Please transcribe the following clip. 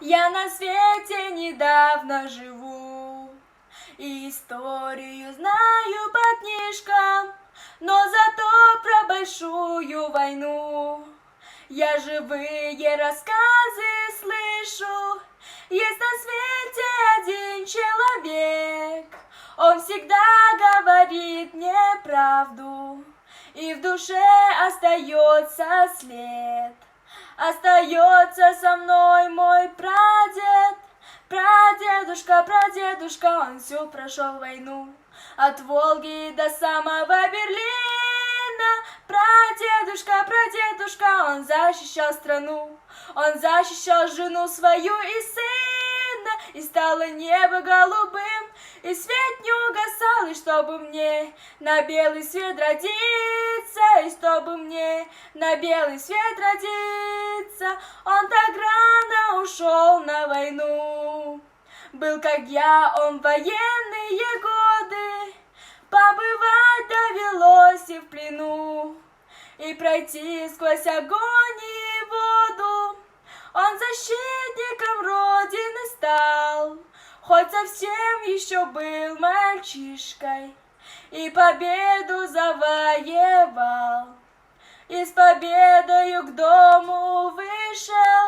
Я на свете недавно живу, и историю знаю по книжкам, но зато про большую войну я живые рассказы слышу. Есть на свете один человек, он всегда говорит мне правду, и в душе остается след. Остается со мной мой прадед, прадедушка, он всю прошел войну, от Волги до самого Берлина. Прадедушка, он защищал страну, он защищал жену свою и сына, и стало небо голубым, и свет не угасал, и чтобы мне на белый свет родиться, и чтобы мне на белый свет родиться, он так рано ушел на войну. Был, как я, он в военные годы, побывать довелось и в плену, и пройти сквозь огонь и воду. Он защитником Родины стал, хоть совсем еще был мальчишкой, и победу завоевал, и с победою к дому вышел.